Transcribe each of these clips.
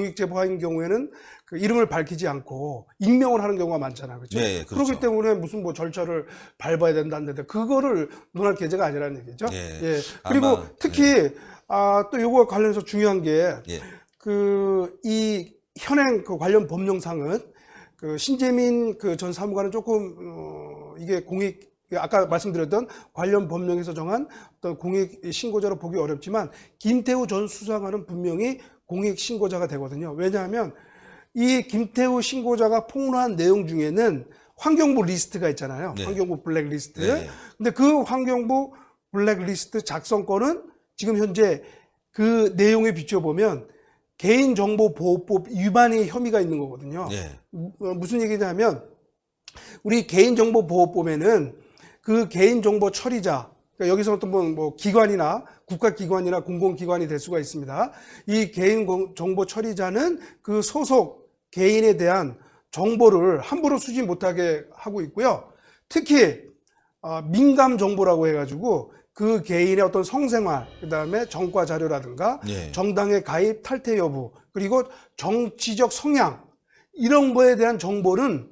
공익 제보한 경우에는 그 이름을 밝히지 않고 익명을 하는 경우가 많잖아요. 그렇죠? 네, 그렇죠. 그렇기 때문에 무슨 뭐 절차를 밟아야 된다는데 그거를 논할 계제가 아니라는 얘기죠. 예. 예. 그리고 아마, 특히 또 요거 관련해서 중요한 게 예. 이 현행 그 관련 법령상은 그 신재민 그 전 사무관은 조금 이게 공익 아까 말씀드렸던 관련 법령에서 정한 어떤 공익 신고자로 보기 어렵지만 김태우 전 수사관은 분명히 공익 신고자가 되거든요. 왜냐하면 이 김태우 신고자가 폭로한 내용 중에는 환경부 리스트가 있잖아요. 네. 환경부 블랙리스트. 네. 근데 그 환경부 블랙리스트 작성권은 지금 현재 그 내용에 비춰보면 개인정보보호법 위반의 혐의가 있는 거거든요. 네. 무슨 얘기냐면 우리 개인정보보호법에는 그 개인정보 처리자, 그러니까 여기서 어떤 뭐 기관이나 국가기관이나 공공기관이 될 수가 있습니다. 이 개인정보 처리자는 그 소속 개인에 대한 정보를 함부로 수집 못하게 하고 있고요. 특히 민감 정보라고 해가지고 그 개인의 어떤 성생활, 그 다음에 정과 자료라든가 네. 정당의 가입 탈퇴 여부, 그리고 정치적 성향 이런 거에 대한 정보는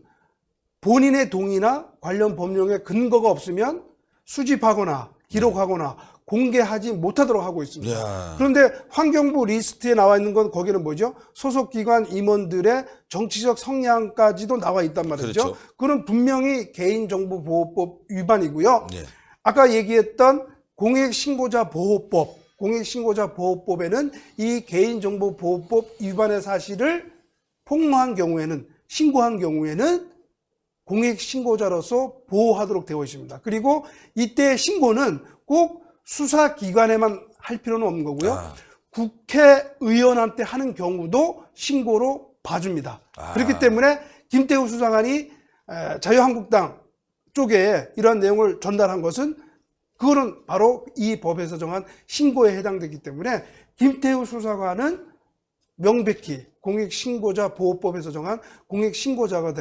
본인의 동의나 관련 법령에 근거가 없으면 수집하거나 기록하거나 공개하지 못하도록 하고 있습니다. 이야. 그런데 환경부 리스트에 나와 있는 건 거기는 뭐죠? 소속기관 임원들의 정치적 성향까지도 나와 있단 말이죠. 그렇죠. 그건 분명히 개인정보보호법 위반이고요. 네. 아까 얘기했던 공익신고자 보호법, 공익신고자 보호법에는 이 개인정보보호법 위반의 사실을 폭로한 경우에는, 신고한 경우에는 공익신고자로서 보호하도록 되어 있습니다. 그리고 이때 신고는 꼭 수사기관에만 할 필요는 없는 거고요. 국회의원한테 하는 경우도 신고로 봐줍니다. 그렇기 때문에 김태우 수사관이 자유한국당 쪽에 이러한 내용을 전달한 것은 그거는 바로 이 법에서 정한 신고에 해당되기 때문에 김태우 수사관은 명백히 공익신고자 보호법에서 정한 공익신고자가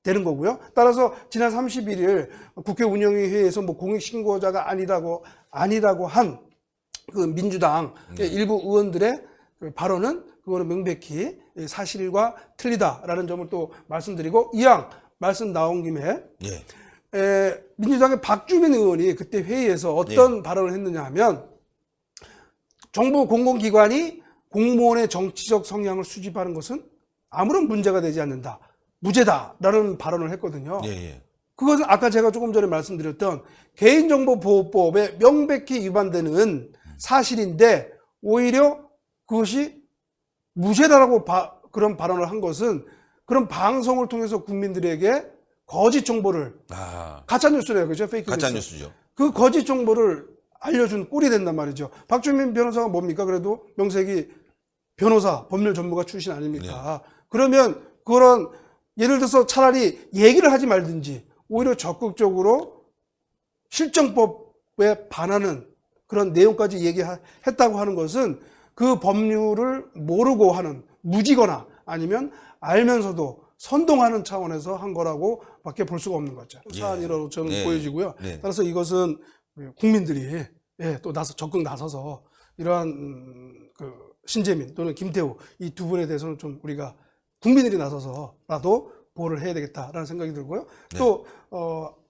되는 거고요. 따라서 지난 31일 국회 운영위회에서 뭐 공익신고자가 아니라고 한 그 민주당 일부 의원들의 그 발언은 그거는 명백히 사실과 틀리다라는 점을 또 말씀드리고 이왕 말씀 나온 김에 민주당의 박주민 의원이 그때 회의에서 어떤 발언을 했느냐 하면 정부 공공기관이 공무원의 정치적 성향을 수집하는 것은 아무런 문제가 되지 않는다. 무죄다라는 발언을 했거든요. 그것은 아까 제가 조금 전에 말씀드렸던 개인정보보호법에 명백히 위반되는 사실인데 오히려 그것이 무죄다라고 그런 발언을 한 것은 그런 방송을 통해서 국민들에게 거짓 정보를 가짜뉴스래요. 그죠? 페이크 뉴스. 가짜뉴스죠. 그 거짓 정보를 알려준 꼴이 된단 말이죠. 박주민 변호사가 뭡니까? 그래도 명색이 변호사, 법률 전문가 출신 아닙니까? 그러면 그런 예를 들어서 차라리 얘기를 하지 말든지 오히려 적극적으로 실정법에 반하는 그런 내용까지 얘기했다고 하는 것은 그 법률을 모르고 하는 무지거나 아니면 알면서도 선동하는 차원에서 한 거라고 밖에 볼 수가 없는 거죠. 사안이라고 저는 보여지고요. 따라서 이것은 국민들이 또 적극 나서서 이러한 그 신재민 또는 김태우 이 두 분에 대해서는 좀 우리가 국민들이 나서서라도 보호를 해야 되겠다라는 생각이 들고요. 또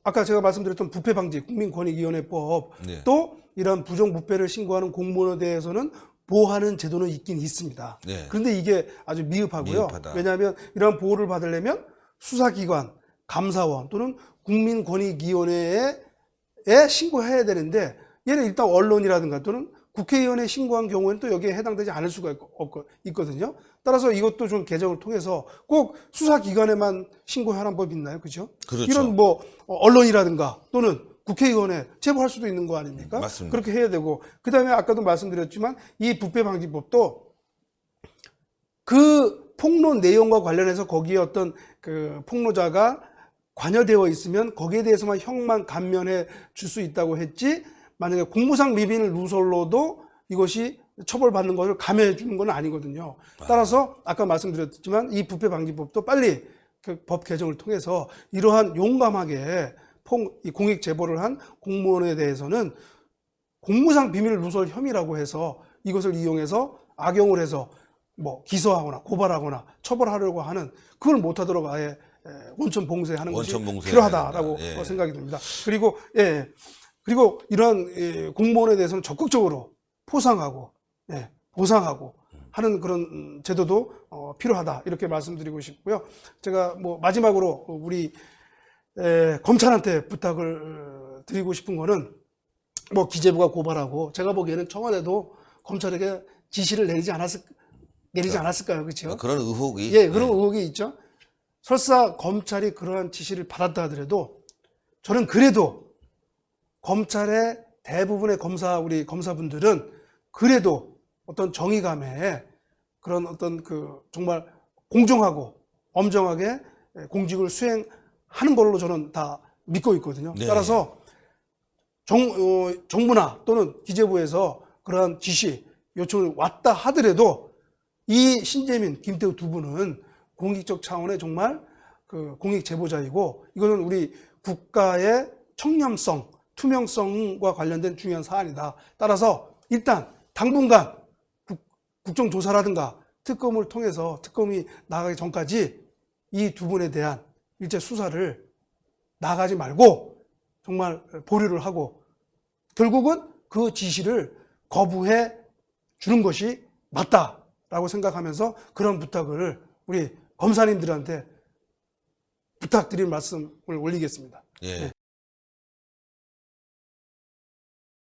아까 제가 말씀드렸던 부패방지 국민권익위원회법 또 이런 부정부패를 신고하는 공무원에 대해서는 보호하는 제도는 있긴 있습니다. 그런데 이게 아주 미흡하고요. 왜냐하면 이런 보호를 받으려면 수사기관, 감사원 또는 국민권익위원회에 신고해야 되는데 얘는 일단 언론이라든가 또는 국회의원에 신고한 경우에는 또 여기에 해당되지 않을 수가 있거든요. 따라서 이것도 좀 개정을 통해서 꼭 수사기관에만 신고하는 법이 있나요? 그죠? 이런 뭐 언론이라든가 또는 국회의원에 제보할 수도 있는 거 아닙니까? 맞습니다. 그렇게 해야 되고 그 다음에 아까도 말씀드렸지만 이 부패방지법도 그 폭로 내용과 관련해서 거기에 어떤 그 폭로자가 관여되어 있으면 거기에 대해서만 형만 감면해 줄 수 있다고 했지 만약에 공무상 비밀 누설로도 이것이 처벌받는 것을 감해해 주는 건 아니거든요. 따라서 아까 말씀드렸지만 이 부패방지법도 빨리 그 법 개정을 통해서 이러한 용감하게 공익 제보를 한 공무원에 대해서는 공무상 비밀 누설 혐의라고 해서 이것을 이용해서 악용을 해서 뭐 기소하거나 고발하거나 처벌하려고 하는 그걸 못하도록 아예 원천 봉쇄하는 것이 필요하다라고 생각이 듭니다. 그리고 그리고 이런 공무원에 대해서는 적극적으로 포상하고 보상하고 하는 그런 제도도 필요하다 이렇게 말씀드리고 싶고요. 제가 뭐 마지막으로 우리 검찰한테 부탁을 드리고 싶은 거는 뭐 기재부가 고발하고 제가 보기에는 청와대도 검찰에게 지시를 내리지 않았을까요, 그렇죠? 그런 의혹이 그런 의혹이 있죠. 설사 검찰이 그러한 지시를 받았다 하더라도 저는 그래도 검찰의 대부분의 우리 검사분들은 그래도 어떤 정의감에 그런 어떤 정말 공정하고 엄정하게 공직을 수행하는 걸로 저는 다 믿고 있거든요. 따라서 정부나 또는 기재부에서 그러한 지시 요청을 왔다 하더라도 이 신재민, 김태우 두 분은 공익적 차원의 정말 공익 제보자이고 이거는 우리 국가의 청렴성, 투명성과 관련된 중요한 사안이다. 따라서 일단 당분간 국정조사라든가 특검을 통해서 특검이 나가기 전까지 이 두 분에 대한 일제 수사를 나가지 말고 정말 보류를 하고 결국은 그 지시를 거부해 주는 것이 맞다라고 생각하면서 그런 부탁을 우리 검사님들한테 부탁드릴 말씀을 올리겠습니다. 예.